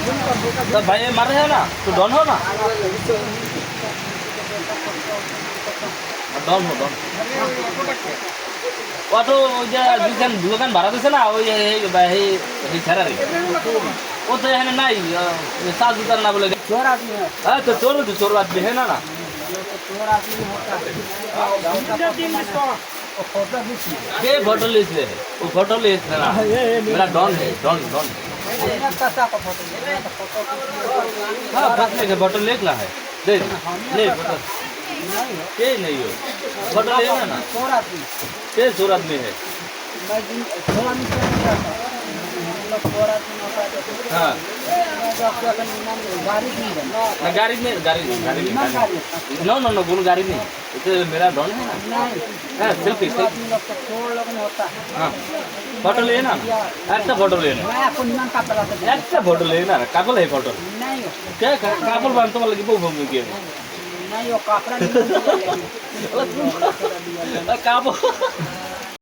तो भाई ये मर है ना, तो डॉन हो ना, डॉन हो डॉन। वो तो दुकान भाड़ा देছে না ওই ভাই এই ফেরারি वो तो है ना नहीं सात उतर ना बोले चोर आदमी है। हाँ तो चोर आदमी है ना ना चोर आदमी होता है। वो फोटो भी थी। ये फोटो ले इसलिए है वो फोटो ले इसलिए ना मेरा डॉन है डॉन डॉन मैंने कैसा का फोटो लिया? तो फोटो हाँ फंसने के फोटो लेना है देख ले फोटो नहीं हो। ये नहीं हो फोटो लेना ना चोर आदमी। ये चोर आदमी है मैं चोर आदमी से नहीं जाता। हम लोग चोर आदमी होता है तो हाँ जो आपका निमान गाड़ी नहीं है। ना गाड़ी निमान गाड़ी है। नो नो नो गुण गाड़ी नहीं ये तो मेरा डॉन है ना नहीं। हाँ सेल्फी चोर आदमी लोग तो चोर लोग में होता है। हाँ फोटो लेना अच्छा फोटो लेना मैं आपको निमान का पता था। अच्छा फोटो लेना काबल है फोटो नहीं हो। क्या काबल बांधते वाला की बहु भूमि की नहीं हो कपड़ा नहीं। काबल